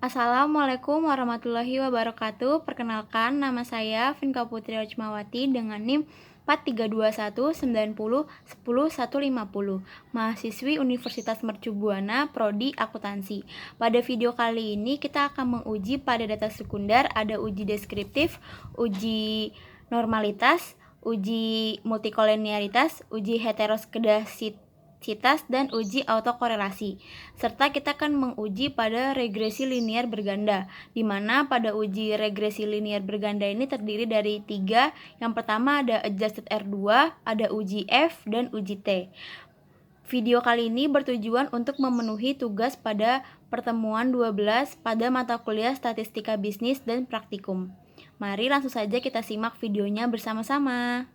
Assalamualaikum warahmatullahi wabarakatuh. Perkenalkan, nama saya Vinka Putri Rajmawati dengan NIM 432190101050, mahasiswi Universitas Mercu Buana, Prodi Akuntansi. Pada video kali ini kita akan menguji pada data sekunder ada uji deskriptif, uji normalitas, uji multikolenialitas, uji heteroskedasitas, dan uji autokorelasi. Serta kita akan menguji pada regresi linier berganda, di mana pada uji regresi linier berganda ini terdiri dari 3. Yang pertama ada adjusted R2, ada uji F, dan uji T. Video kali ini bertujuan untuk memenuhi tugas pada pertemuan 12 pada mata kuliah Statistika Bisnis dan Praktikum. Mari langsung saja kita simak videonya bersama-sama.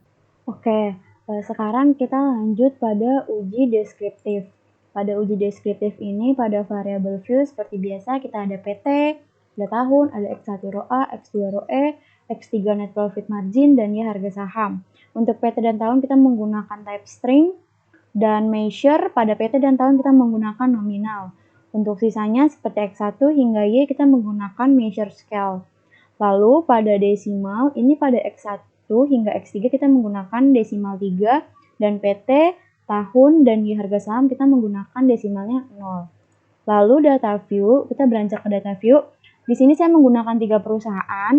Oke, sekarang kita lanjut pada uji deskriptif. Pada uji deskriptif ini pada variabel view seperti biasa kita ada PT, ada tahun, ada X1 row A, X2 row E, X3 net profit margin, dan ya harga saham. Untuk PT dan tahun kita menggunakan type string, dan measure pada PT dan tahun kita menggunakan nominal. Untuk sisanya seperti X1 hingga Y kita menggunakan measure scale. Lalu pada desimal ini pada X1 hingga X3 kita menggunakan desimal 3 dan PT, tahun, dan Y harga saham kita menggunakan desimalnya 0. Lalu data view, kita beranjak ke data view. Di sini saya menggunakan 3 perusahaan.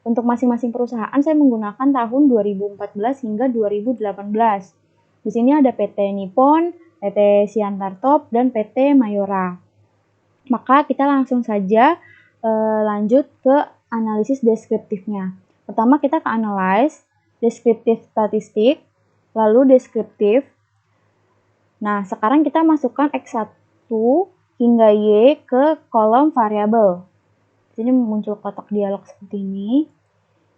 Untuk masing-masing perusahaan saya menggunakan tahun 2014 hingga 2018. Di sini ada PT Nippon, PT Siantar Top, dan PT Mayora. Maka kita langsung saja lanjut ke analisis deskriptifnya. Pertama kita ke analyze, deskriptif statistik, lalu deskriptif. Nah, sekarang kita masukkan X1 hingga Y ke kolom variabel. Sini muncul kotak dialog seperti ini.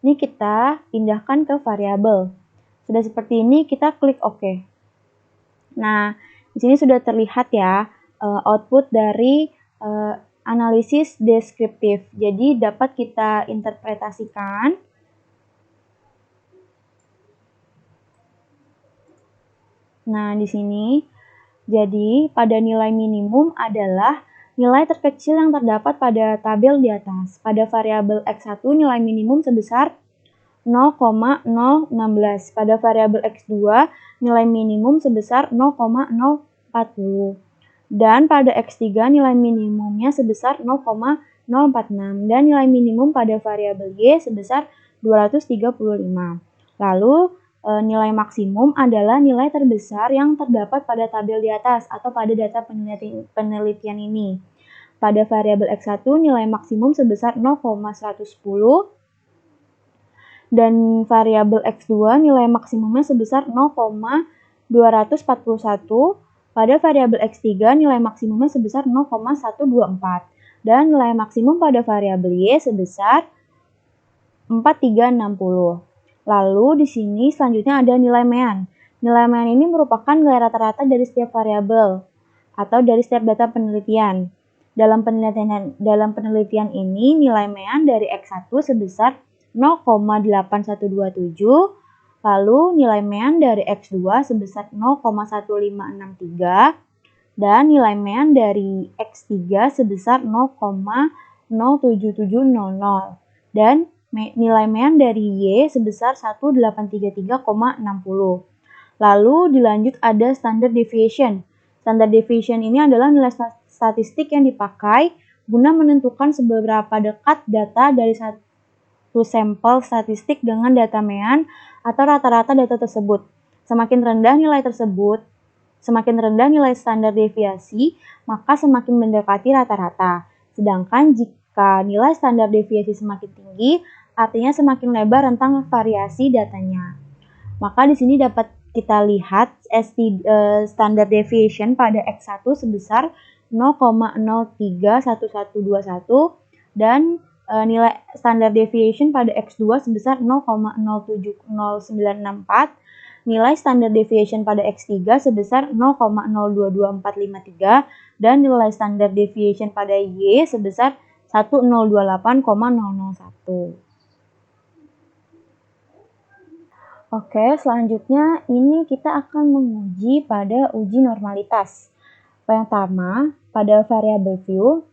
Ini kita pindahkan ke variabel. Sudah seperti ini, kita klik OK. Nah, di sini sudah terlihat ya output dari analisis deskriptif. Jadi dapat kita interpretasikan nah, di sini, jadi pada nilai minimum adalah nilai terkecil yang terdapat pada tabel di atas. Pada variabel X1 nilai minimum sebesar 0,016. Pada variabel X2 nilai minimum sebesar 0,040. Dan pada X3 nilai minimumnya sebesar 0,046. Dan nilai minimum pada variabel Y sebesar 235. Lalu nilai maksimum adalah nilai terbesar yang terdapat pada tabel di atas atau pada data penelitian ini. Pada variabel X1 nilai maksimum sebesar 0,110 dan variabel X2 nilai maksimumnya sebesar 0,241. Pada variabel X3 nilai maksimumnya sebesar 0,124 dan nilai maksimum pada variabel Y sebesar 4360. Lalu di sini selanjutnya ada nilai mean. Nilai mean ini merupakan nilai rata-rata dari setiap variabel atau dari setiap data penelitian. Dalam penelitian ini nilai mean dari X1 sebesar 0,8127, lalu nilai mean dari X2 sebesar 0,1563 dan nilai mean dari X3 sebesar 0,07700 dan nilai mean dari Y sebesar 1833,60. Lalu dilanjut ada standard deviation. Standard deviation ini adalah nilai statistik yang dipakai guna menentukan seberapa dekat data dari satu sampel statistik dengan data mean atau rata-rata data tersebut. Semakin rendah nilai tersebut, semakin rendah nilai standar deviasi, maka semakin mendekati rata-rata. Sedangkan jika nilai standar deviasi semakin tinggi, artinya semakin lebar rentang variasi datanya. Maka di sini dapat kita lihat standard deviation pada X1 sebesar 0,031121 dan nilai standard deviation pada X2 sebesar 0,070964, nilai standard deviation pada X3 sebesar 0,022453 dan nilai standard deviation pada Y sebesar 1028,001. Oke, selanjutnya ini kita akan menguji pada uji normalitas. Pertama, pada variabel view,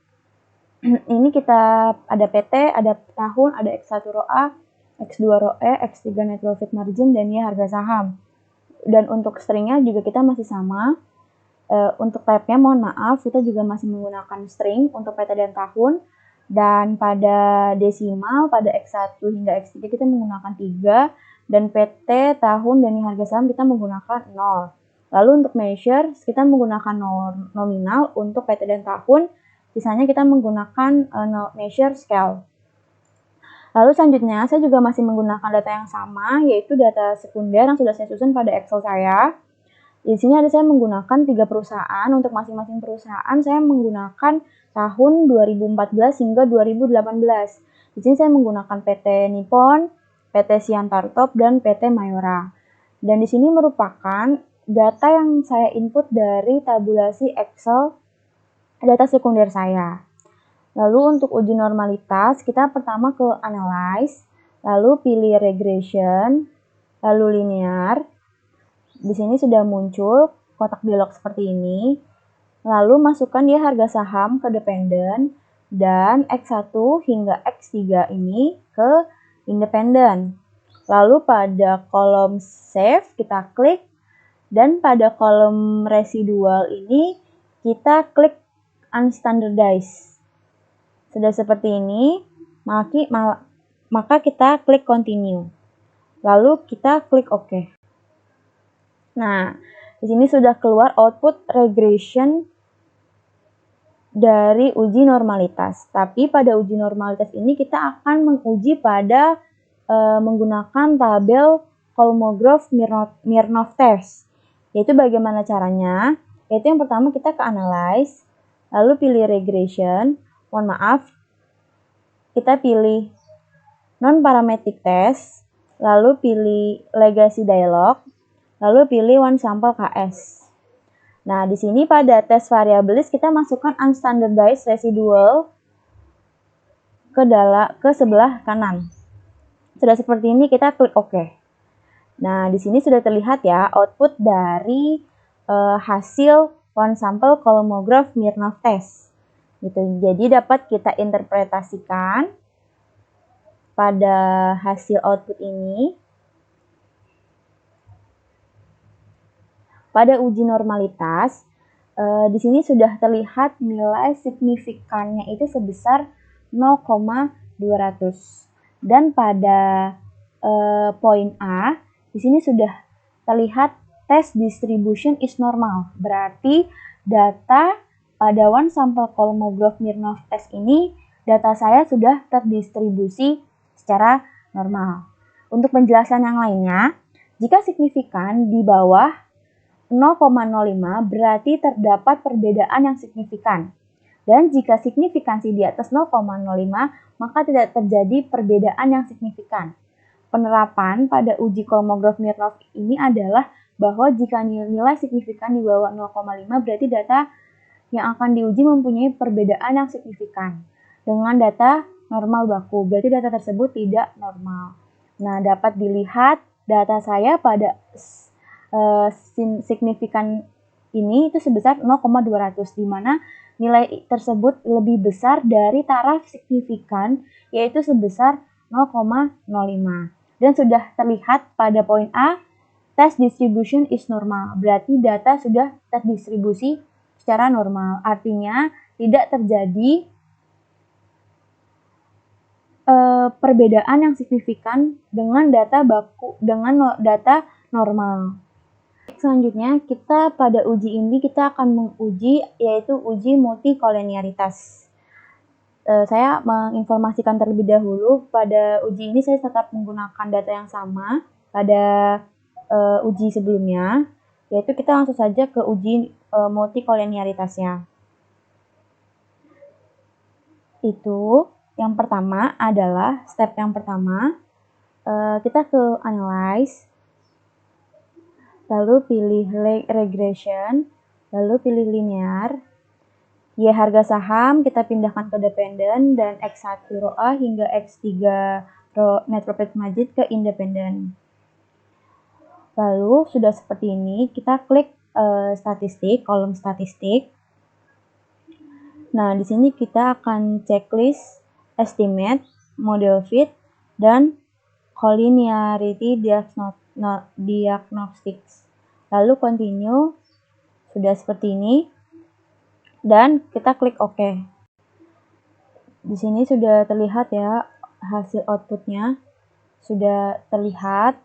Ini kita ada PT, ada tahun, ada X1 ROA, X2 ROE, X3 net profit margin, dan ya harga saham. Dan untuk stringnya juga kita masih sama. Untuk type-nya mohon maaf, kita juga masih menggunakan string untuk PT dan tahun. Dan pada desimal, pada X1 hingga X3 kita menggunakan 3. Dan PT, tahun, dan harga saham kita menggunakan 0. Lalu untuk measure, kita menggunakan nominal untuk PT dan tahun. Sisanya kita menggunakan measure scale. Lalu selanjutnya, saya juga masih menggunakan data yang sama, yaitu data sekunder yang sudah saya susun pada Excel saya. Di sini ada saya menggunakan 3 perusahaan. Untuk masing-masing perusahaan saya menggunakan tahun 2014 hingga 2018. Di sini saya menggunakan PT Nippon, PT Siantartop, dan PT Mayora. Dan di sini merupakan data yang saya input dari tabulasi Excel data sekunder saya. Lalu untuk uji normalitas, kita pertama ke analyze, lalu pilih regression, lalu linear. Di sini sudah muncul kotak dialog seperti ini. Lalu masukkan dia harga saham ke dependent dan X1 hingga X3 ini ke independent. Lalu pada kolom save kita klik dan pada kolom residual ini kita klik unstandardized. Sudah seperti ini, maka kita klik continue. Lalu kita klik OK. Nah, di sini sudah keluar output regression dari uji normalitas. Tapi pada uji normalitas ini kita akan menguji pada menggunakan tabel Kolmogorov-Smirnov test. Yaitu bagaimana caranya? Yaitu yang pertama kita ke analyze, lalu pilih regression. Mohon maaf, kita pilih non-parametric test, lalu pilih legacy dialog, lalu pilih one sample KS. Nah, di sini pada tes variable list kita masukkan unstandardized residual ke sebelah kanan. Sudah seperti ini, kita klik OK. Nah, di sini sudah terlihat ya output dari hasil one sample Kolmogorov-Smirnov test. Gitu. Jadi dapat kita interpretasikan pada hasil output ini. Pada uji normalitas, di sini sudah terlihat nilai signifikannya itu sebesar 0,200. Dan pada poin A, di sini sudah terlihat test distribution is normal. Berarti data pada one sample Kolmogorov-Smirnov test ini, data saya sudah terdistribusi secara normal. Untuk penjelasan yang lainnya, jika signifikan di bawah 0,05 berarti terdapat perbedaan yang signifikan. Dan jika signifikansi di atas 0,05, maka tidak terjadi perbedaan yang signifikan. Penerapan pada uji Kolmogorov-Smirnov ini adalah bahwa jika nilai signifikan di bawah 0,5 berarti data yang akan diuji mempunyai perbedaan yang signifikan dengan data normal baku. Berarti data tersebut tidak normal. Nah, dapat dilihat data saya pada signifikan ini itu sebesar 0,200, di mana nilai tersebut lebih besar dari taraf signifikan yaitu sebesar 0,05. Dan sudah terlihat pada poin A, test distribution is normal. Berarti data sudah terdistribusi secara normal. Artinya tidak terjadi perbedaan yang signifikan dengan data normal. Selanjutnya kita pada uji ini kita akan menguji yaitu uji multikolenialitas. Saya menginformasikan terlebih dahulu pada uji ini saya tetap menggunakan data yang sama pada uji sebelumnya, yaitu kita langsung saja ke uji multikolenialitasnya. Itu yang pertama adalah step yang pertama, kita ke analyze, lalu pilih regression, lalu pilih linear. Y harga saham kita pindahkan ke dependent dan X1 ROA hingga X3 net profit margin ke independent. Lalu sudah seperti ini, kita klik statistik, kolom statistik. Nah, di sini kita akan checklist estimate, model fit, dan collinearity diagnostics. Lalu continue, sudah seperti ini, dan kita klik OK. Di sini sudah terlihat ya hasil outputnya, sudah terlihat.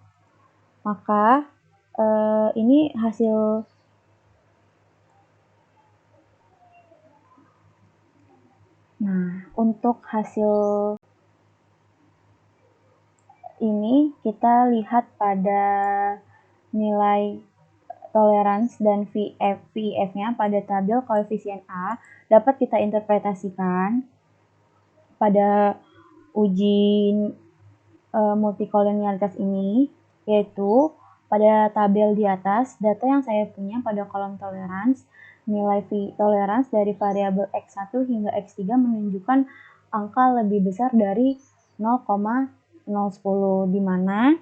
Maka ini hasil untuk hasil ini kita lihat pada nilai tolerance dan VF-nya pada tabel koefisien A dapat kita interpretasikan pada uji multikolonialitas ini, yaitu pada tabel di atas, data yang saya punya pada kolom tolerance, nilai tolerance dari variabel X1 hingga X3 menunjukkan angka lebih besar dari 0,010, di mana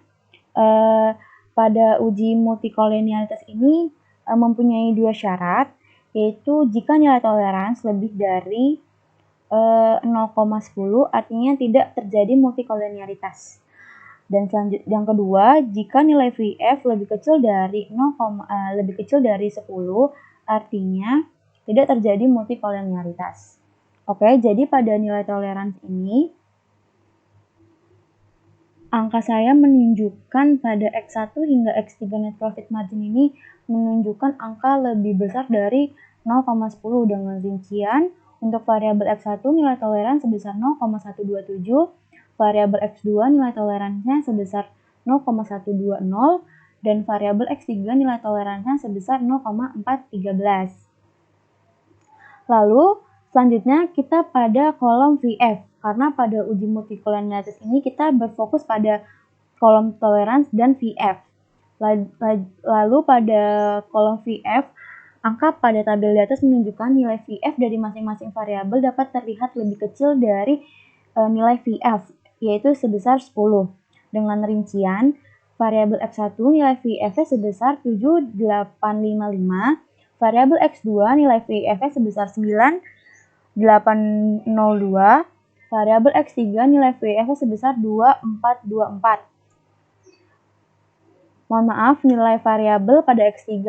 pada uji multikolonialitas ini mempunyai dua syarat, yaitu jika nilai tolerance lebih dari 0,10 artinya tidak terjadi multikolonialitas. Dan yang kedua, jika nilai VF lebih kecil dari 10 artinya tidak terjadi multikolonialitas. Oke, jadi pada nilai toleransi ini angka saya menunjukkan pada X1 hingga X3 net profit margin ini menunjukkan angka lebih besar dari 0,10 dengan rincian. Untuk variabel X1 nilai toleransi sebesar 0,127, variabel X2 nilai toleransinya sebesar 0,120, dan variabel X3 nilai toleransinya sebesar 0,413. Lalu selanjutnya kita pada kolom VF, karena pada uji multikolonialitas ini kita berfokus pada kolom toleransi dan VF. Lalu pada kolom VF, angka pada tabel di atas menunjukkan nilai VF dari masing-masing variabel dapat terlihat lebih kecil dari nilai VF, yaitu sebesar 10. Dengan rincian, variabel X1 nilai VF-nya sebesar 7855, variabel X2 nilai VF-nya sebesar 9802, variabel X3 nilai VF-nya sebesar 2424. Mohon maaf, nilai variabel pada X3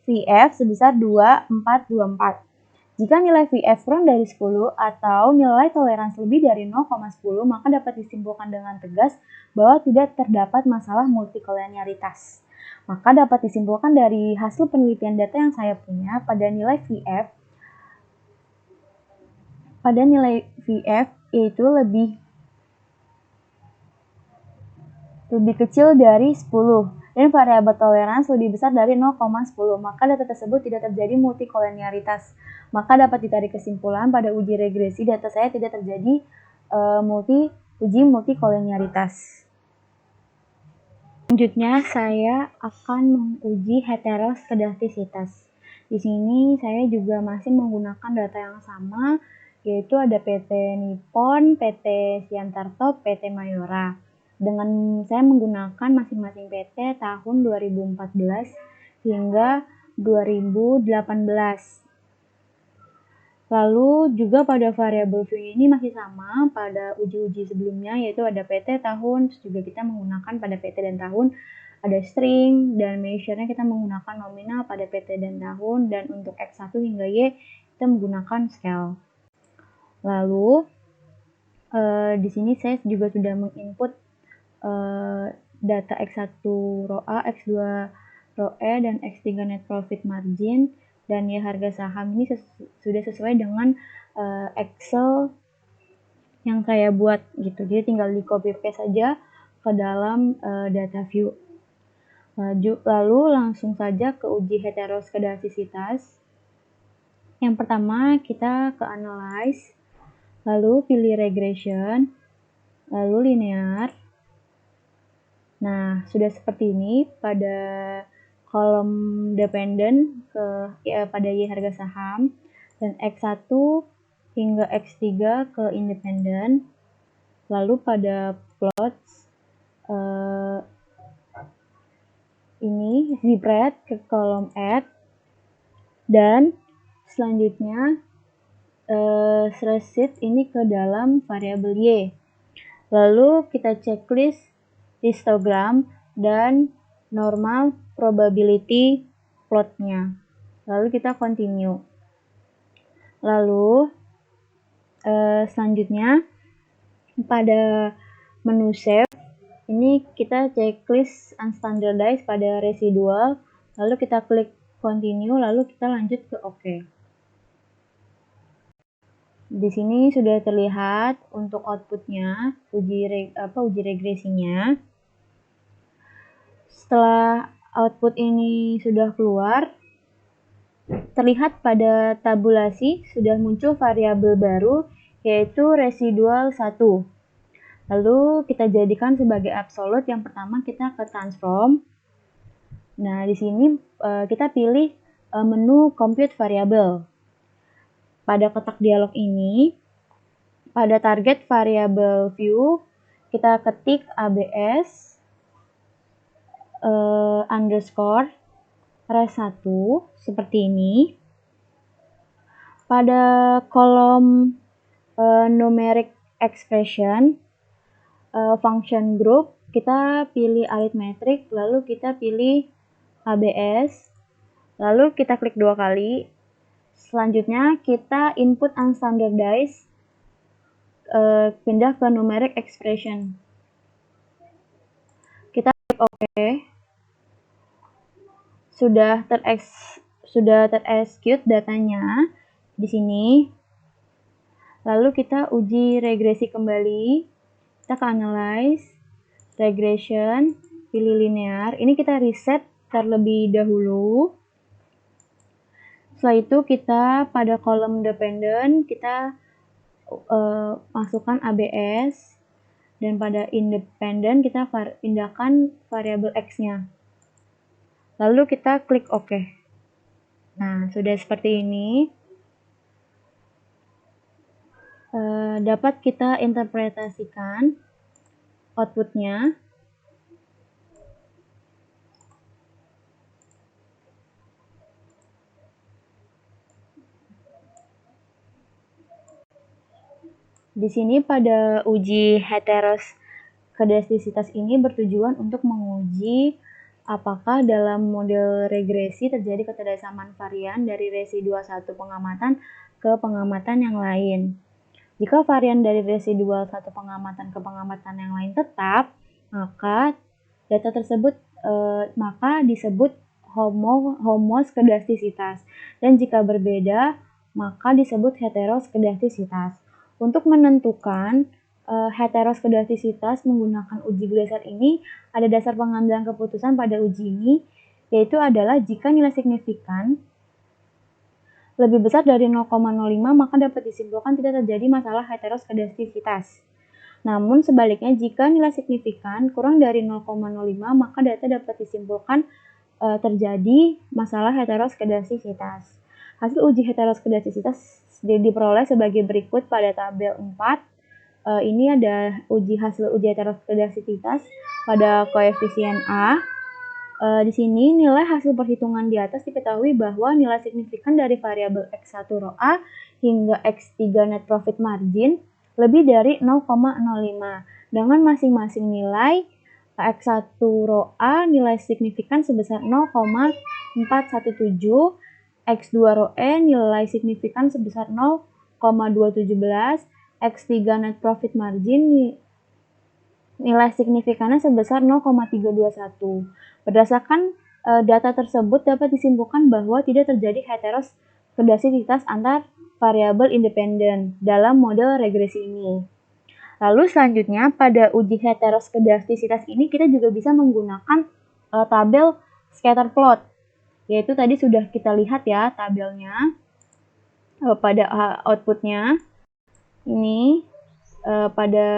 VF sebesar 2424. Jika nilai VF kurang dari 10 atau nilai toleransi lebih dari 0,10, maka dapat disimpulkan dengan tegas bahwa tidak terdapat masalah multikolonialitas. Maka dapat disimpulkan dari hasil penelitian data yang saya punya pada nilai VF yaitu lebih kecil dari 10 dan variabel toleransi lebih besar dari 0,10, maka data tersebut tidak terjadi multikolonialitas. Maka dapat ditarik kesimpulan pada uji regresi data saya tidak terjadi uji multikolonialitas. Selanjutnya saya akan menguji heteroskedastisitas. Di sini saya juga masih menggunakan data yang sama, yaitu ada PT Nippon, PT Siantarto, PT Mayora. Dengan saya menggunakan masing-masing PT tahun 2014 hingga 2018. Lalu juga pada variabel V ini masih sama pada uji-uji sebelumnya, yaitu ada PT, tahun, terus juga kita menggunakan pada PT dan tahun, ada string, dan measure-nya kita menggunakan nominal pada PT dan tahun, dan untuk X1 hingga Y kita menggunakan scale. Lalu di sini saya juga sudah menginput data X1 row A, X2 row E, dan X3 net profit margin, dan ya harga saham ini sudah sesuai dengan Excel yang saya buat gitu. Jadi tinggal di copy paste saja ke dalam data view. Lalu langsung saja ke uji heteroskedastisitas. Yang pertama kita ke analyze, lalu pilih regression, lalu linear. Nah, sudah seperti ini pada kolom dependent pada Y harga saham, dan X1 hingga X3 ke independent. Lalu pada plots ini spread ke kolom add, dan selanjutnya threshold ini ke dalam variabel y. Lalu kita checklist histogram dan normal probability plotnya. Lalu kita continue. Lalu selanjutnya pada menu save ini kita checklist unstandardized pada residual. Lalu kita klik continue, lalu kita lanjut ke OK. Di sini sudah terlihat untuk outputnya, uji regresinya. Setelah output ini sudah keluar, terlihat pada tabulasi sudah muncul variabel baru, yaitu residual 1. Lalu kita jadikan sebagai absolute. Yang pertama kita ke transform. Nah, di sini kita pilih menu compute variable. Pada kotak dialog ini, pada target variable view, kita ketik ABS underscore res1 seperti ini. Pada kolom numeric expression function group, kita pilih arithmetic, lalu kita pilih ABS, lalu kita klik 2 kali. Selanjutnya kita input unstandardized, pindah ke numeric expression. Kita klik OK. Sudah terexecute datanya di sini. Lalu kita uji regresi kembali. Kita ke analyze, regression, pilih linear. Ini kita reset terlebih dahulu. Setelah itu kita pada kolom dependent kita masukkan ABS, dan pada independent kita pindahkan variabel X-nya. Lalu kita klik OK. Nah, sudah seperti ini. Dapat kita interpretasikan outputnya. Di sini pada uji heteroskedastisitas ini bertujuan untuk menguji apakah dalam model regresi terjadi ketidaksamaan varian dari residual satu pengamatan ke pengamatan yang lain. Jika varian dari residual satu pengamatan ke pengamatan yang lain tetap, maka data tersebut disebut homoskedastisitas, dan jika berbeda, maka disebut heteroskedastisitas. Untuk menentukan heteroskedastisitas menggunakan uji Gleiser ini, ada dasar pengambilan keputusan pada uji ini, yaitu adalah jika nilai signifikan lebih besar dari 0,05 maka dapat disimpulkan tidak terjadi masalah heteroskedastisitas. Namun sebaliknya, jika nilai signifikan kurang dari 0,05 maka data dapat disimpulkan terjadi masalah heteroskedastisitas. Hasil uji heteroskedastisitas diperoleh sebagai berikut pada tabel 4. Ini ada hasil uji heteroskedastisitas pada koefisien A. Di sini nilai hasil perhitungan di atas diketahui bahwa nilai signifikan dari variabel X1 row A hingga X3 net profit margin lebih dari 0,05 dengan masing-masing nilai X1 row A nilai signifikan sebesar 0,417, X2 row E nilai signifikan sebesar 0,217, X3 net profit margin nilai signifikannya sebesar 0,321. Berdasarkan data tersebut dapat disimpulkan bahwa tidak terjadi heteroskedastisitas antar variabel independen dalam model regresi ini. Lalu selanjutnya pada uji heteroskedastisitas ini kita juga bisa menggunakan tabel scatter plot, yaitu tadi sudah kita lihat ya tabelnya pada outputnya. Ini pada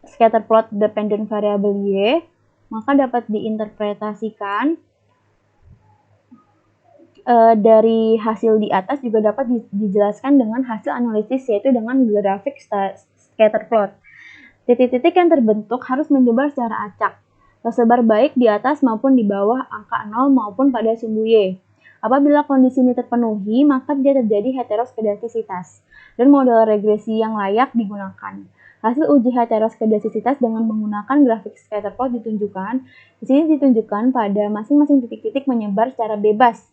scatter plot dependent variable Y, maka dapat diinterpretasikan dari hasil di atas juga dapat dijelaskan dengan hasil analisis, yaitu dengan grafik scatter plot. Titik-titik yang terbentuk harus menyebar secara acak, tersebar baik di atas maupun di bawah angka 0 maupun pada sumbu Y. Apabila kondisi ini terpenuhi, maka tidak terjadi heteroskedastisitas dan model regresi yang layak digunakan. Hasil uji heteroskedastisitas dengan menggunakan grafik scatterplot ditunjukkan. Di sini ditunjukkan pada masing-masing titik-titik menyebar secara bebas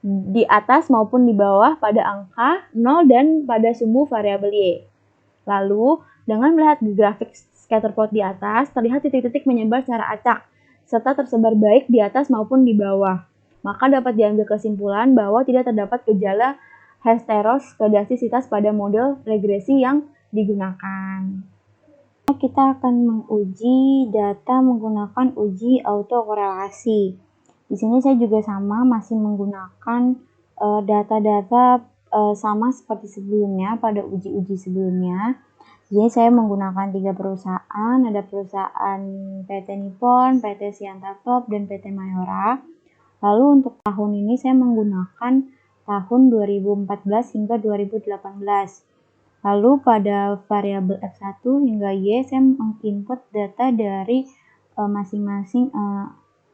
di atas maupun di bawah pada angka 0 dan pada sumbu variabel Y. Lalu, dengan melihat grafik scatterplot di atas, terlihat titik-titik menyebar secara acak, serta tersebar baik di atas maupun di bawah. Maka dapat diambil kesimpulan bahwa tidak terdapat gejala heteroskedastisitas pada model regresi yang digunakan. Kita akan menguji data menggunakan uji autokorelasi. Di sini saya juga sama masih menggunakan data-data sama seperti sebelumnya pada uji-uji sebelumnya. Jadi saya menggunakan 3 perusahaan, ada perusahaan PT Nippon, PT Siantartop, dan PT Mayora. Lalu untuk tahun ini saya menggunakan tahun 2014 hingga 2018. Lalu pada variabel F1 hingga Y saya menginput data dari masing-masing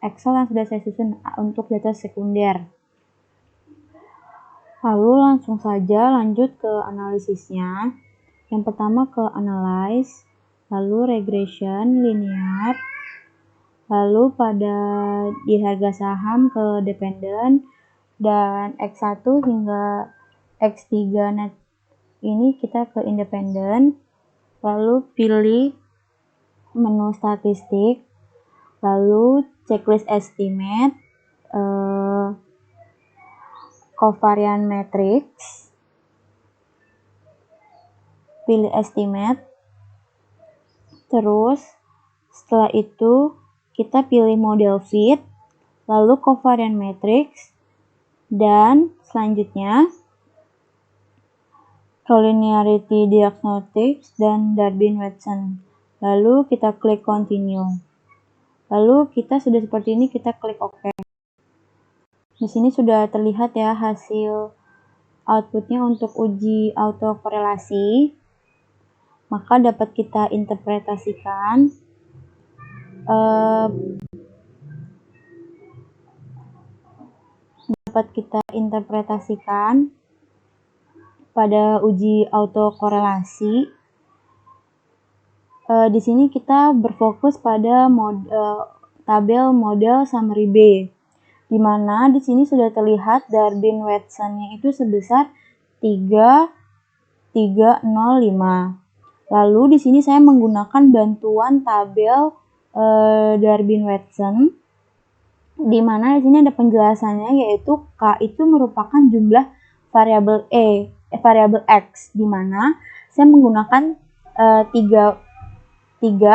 Excel yang sudah saya susun untuk data sekunder. Lalu langsung saja lanjut ke analisisnya. Yang pertama ke analyze, lalu regression, linear, lalu pada di harga saham ke dependent, dan X1 hingga X3 net ini kita ke independent, lalu pilih menu statistik, lalu checklist estimate, covariance matrix, pilih estimate, terus setelah itu kita pilih model fit, lalu covariance matrix, dan selanjutnya collinearity diagnostics dan Darwin-Watson. Lalu kita klik continue. Lalu kita sudah seperti ini, kita klik OK. Di sini sudah terlihat ya hasil outputnya untuk uji autokorelasi. Maka dapat kita interpretasikan pada uji autokorelasi. Di sini kita berfokus pada tabel model summary B, di mana di sini sudah terlihat Darwin-Watson-nya itu sebesar 3,305. Lalu di sini saya menggunakan bantuan tabel Darwin-Watson, di mana di sini ada penjelasannya, yaitu K itu merupakan jumlah variabel variabel X, di mana saya menggunakan tiga,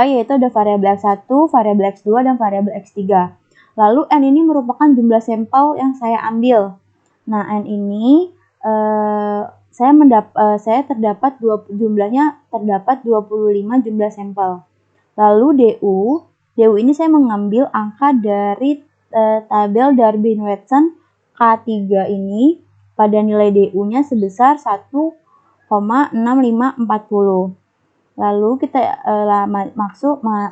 yaitu ada variabel X1, variabel X2, dan variabel X3. Lalu N ini merupakan jumlah sampel yang saya ambil. Nah, N ini jumlahnya terdapat 25 jumlah sampel. Lalu DU ini saya mengambil angka dari tabel Darwin-Watson K3 ini pada nilai DU-nya sebesar 1,6540. Lalu kita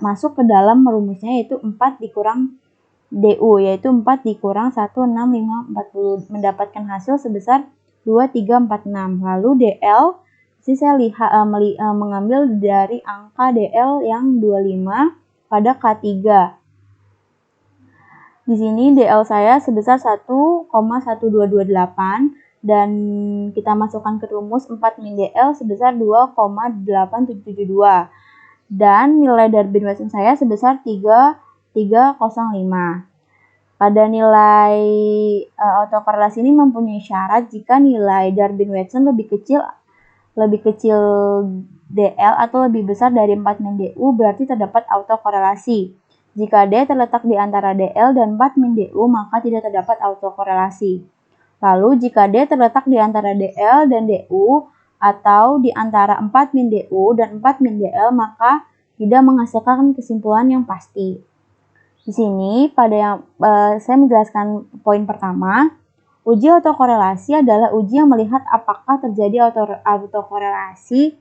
masuk ke dalam rumusnya, yaitu 4 dikurang DU, yaitu 4 dikurang 1,6540, mendapatkan hasil sebesar 2346. Lalu DL, sini saya mengambil dari angka DL yang 25 pada K3. Di sini DL saya sebesar 1,1228, dan kita masukkan ke rumus 4 min DL sebesar 2,8772, dan nilai Darwin-Watson saya sebesar 3,305. Pada nilai autokorelasi ini mempunyai syarat jika nilai Darwin-Watson lebih kecil DL atau lebih besar dari 4 min DU, berarti terdapat autokorelasi. Jika D terletak di antara DL dan 4 min DU, maka tidak terdapat autokorelasi. Lalu jika D terletak di antara DL dan DU atau di antara 4 min DU dan 4 min DL, maka tidak menghasilkan kesimpulan yang pasti. Di sini saya menjelaskan poin pertama. Uji autokorelasi adalah uji yang melihat apakah terjadi autokorelasi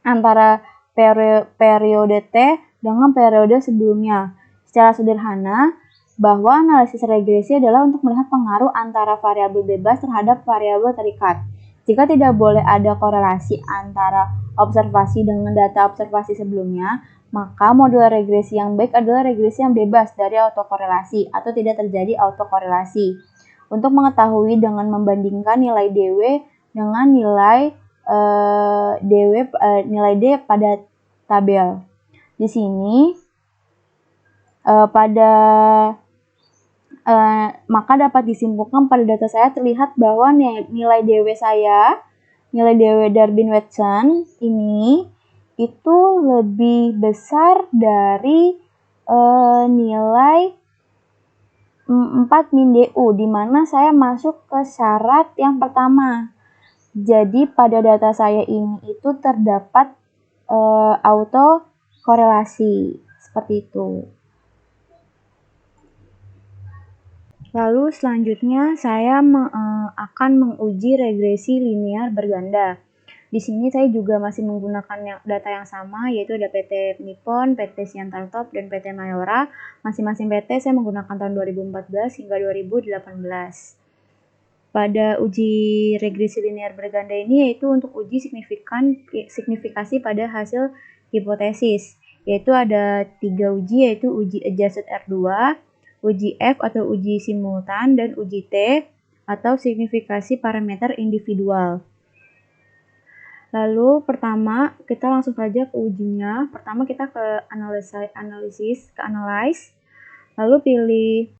antara periode T dengan periode sebelumnya. Secara sederhana, bahwa analisis regresi adalah untuk melihat pengaruh antara variabel bebas terhadap variabel terikat. Jika tidak boleh ada korelasi antara observasi dengan data observasi sebelumnya, maka modul regresi yang baik adalah regresi yang bebas dari autokorelasi atau tidak terjadi autokorelasi. Untuk mengetahui dengan membandingkan nilai DW dengan nilai nilai D pada tabel. Di sini maka dapat disimpulkan pada data saya terlihat bahwa nilai DW saya, nilai DW Darby-Watson ini itu lebih besar dari nilai 4 min DU, di mana saya masuk ke syarat yang pertama. Jadi pada data saya ini itu terdapat auto korelasi seperti itu. Lalu selanjutnya saya akan menguji regresi linear berganda. Di sini saya juga masih menggunakan data yang sama, yaitu ada PT Nippon, PT Siantar Top, dan PT Mayora. Masing-masing PT saya menggunakan tahun 2014 hingga 2018. Pada uji regresi linear berganda ini yaitu untuk uji signifikasi pada hasil hipotesis, yaitu ada 3 uji, yaitu uji adjusted R2, uji F atau uji simultan, dan uji T atau signifikasi parameter individual. Lalu pertama kita langsung saja ke ujinya. Pertama kita ke analyze, lalu pilih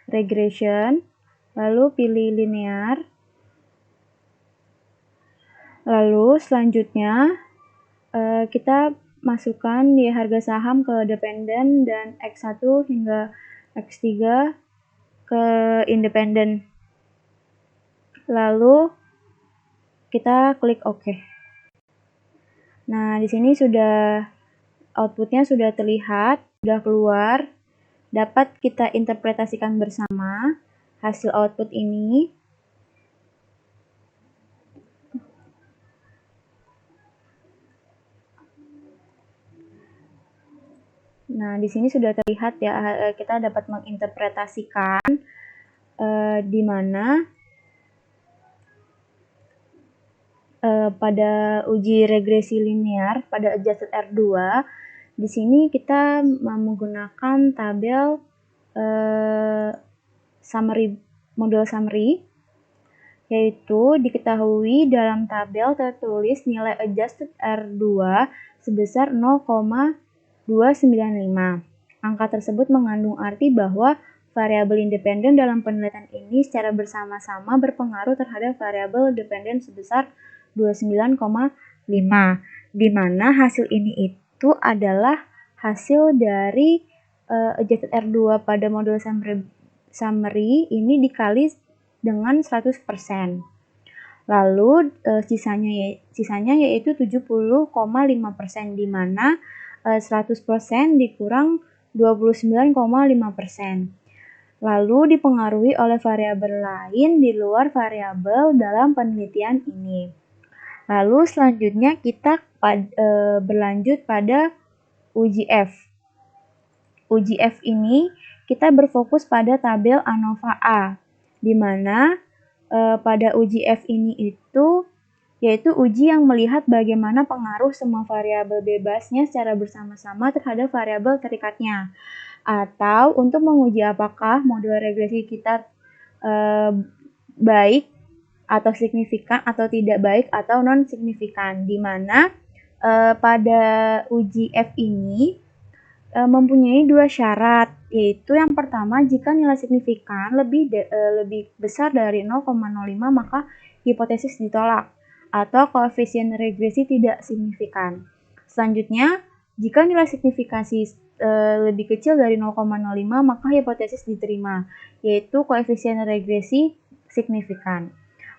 regression, lalu pilih linear, lalu selanjutnya kita masukkan harga saham ke dependen dan X1 hingga X3 ke independen, lalu kita klik OK. Nah, di sini sudah outputnya sudah terlihat, sudah keluar, dapat kita interpretasikan bersama hasil output ini. Nah, di sini sudah terlihat ya, kita dapat menginterpretasikan di mana pada uji regresi linear pada adjusted R2, di sini kita menggunakan tabel model summary, yaitu diketahui dalam tabel tertulis nilai adjusted R2 sebesar 0,295. Angka tersebut mengandung arti bahwa variabel independen dalam penelitian ini secara bersama-sama berpengaruh terhadap variabel dependen sebesar 29,5, di mana hasil ini itu adalah hasil dari adjusted R2 pada model summary ini dikali dengan 100%. Lalu sisanya yaitu 70,5%, di mana 100% dikurang 29,5%. Lalu dipengaruhi oleh variabel lain di luar variabel dalam penelitian ini. Lalu selanjutnya kita berlanjut pada uji F. Uji F ini kita berfokus pada tabel ANOVA A, di mana pada uji F ini itu yaitu uji yang melihat bagaimana pengaruh semua variabel bebasnya secara bersama-sama terhadap variabel terikatnya, atau untuk menguji apakah modul regresi kita baik atau signifikan atau tidak baik atau non signifikan, di mana pada uji F ini mempunyai 2 syarat, yaitu yang pertama, jika nilai signifikan lebih besar dari 0,05 maka hipotesis ditolak atau koefisien regresi tidak signifikan. Selanjutnya, jika nilai signifikasi lebih kecil dari 0,05 maka hipotesis diterima, yaitu koefisien regresi signifikan.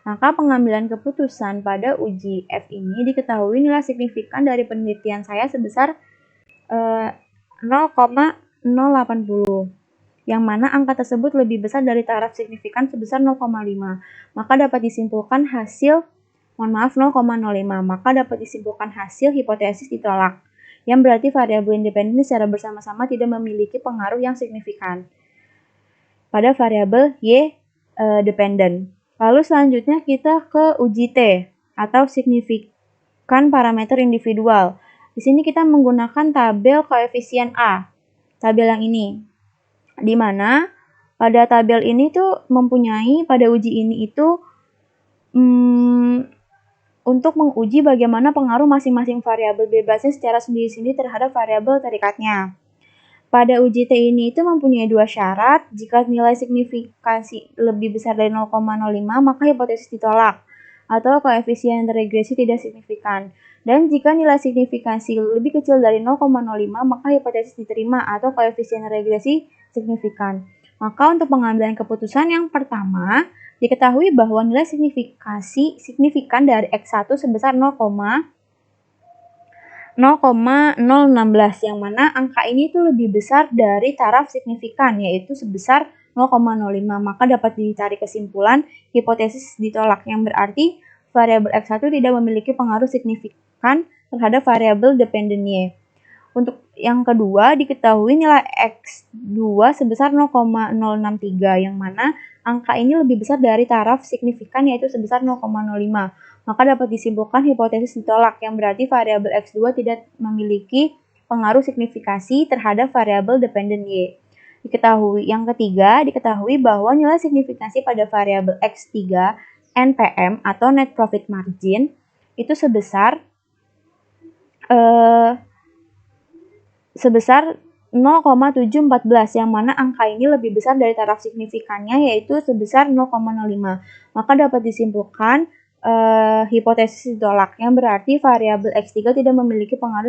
Maka pengambilan keputusan pada uji F ini diketahui nilai signifikan dari penelitian saya sebesar 0,080, yang mana angka tersebut lebih besar dari taraf signifikan sebesar 0,5. Maka dapat disimpulkan hasil 0,05, maka dapat disimpulkan hasil hipotesis ditolak, yang berarti variabel independen secara bersama-sama tidak memiliki pengaruh yang signifikan. pada variabel Y dependent. Lalu selanjutnya kita ke uji T atau signifikan parameter individual. Di sini kita menggunakan tabel koefisien A, tabel yang ini, di mana pada tabel ini tuh mempunyai pada uji ini itu untuk menguji bagaimana pengaruh masing-masing variabel bebasnya secara sendiri-sendiri terhadap variabel terikatnya. Pada uji T ini itu mempunyai dua syarat. Jika nilai signifikasi lebih besar dari 0,05, maka hipotesis ditolak atau koefisien regresi tidak signifikan. Dan jika nilai signifikasi lebih kecil dari 0,05, maka hipotesis diterima atau koefisien regresi signifikan. Maka untuk pengambilan keputusan yang pertama, diketahui bahwa nilai signifikan dari X1 sebesar 0,016, yang mana angka ini itu lebih besar dari taraf signifikan, yaitu sebesar 0,05. Maka dapat dicari kesimpulan hipotesis ditolak, yang berarti variabel X1 tidak memiliki pengaruh signifikan terhadap variabel dependen Y. Untuk yang kedua, diketahui nilai X2 sebesar 0,063, yang mana angka ini lebih besar dari taraf signifikan, yaitu sebesar 0,05. Maka dapat disimpulkan hipotesis ditolak, yang berarti variabel X2 tidak memiliki pengaruh signifikasi terhadap variabel dependen Y. Yang ketiga, diketahui bahwa nilai signifikansi pada variabel X3 NPM atau net profit margin itu sebesar 0,714, yang mana angka ini lebih besar dari taraf signifikannya, yaitu sebesar 0,05. Maka dapat disimpulkan hipotesis ditolak, yang berarti variabel X3 tidak memiliki pengaruh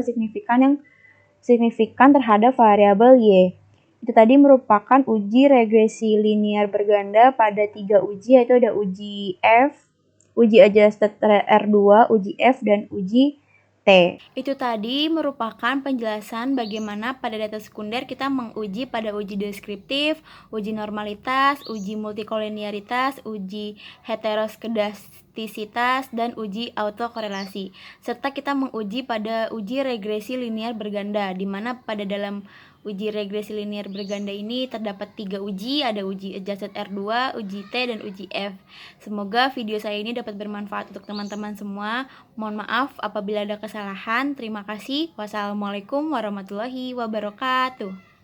signifikan terhadap variabel Y. Itu tadi merupakan uji regresi linear berganda pada 3 uji, yaitu ada uji F, uji adjusted R2, uji F, dan uji T. Itu tadi merupakan penjelasan bagaimana pada data sekunder kita menguji pada uji deskriptif, uji normalitas, uji multikolinearitas, uji heteroskedastisitas, dan uji autokorelasi. Serta kita menguji pada uji regresi linear berganda, di mana pada dalam uji regresi linear berganda ini terdapat 3 uji, ada uji adjusted R2, uji T, dan uji F. Semoga video saya ini dapat bermanfaat untuk teman-teman semua. Mohon maaf apabila ada kesalahan. Terima kasih. Wassalamualaikum warahmatullahi wabarakatuh.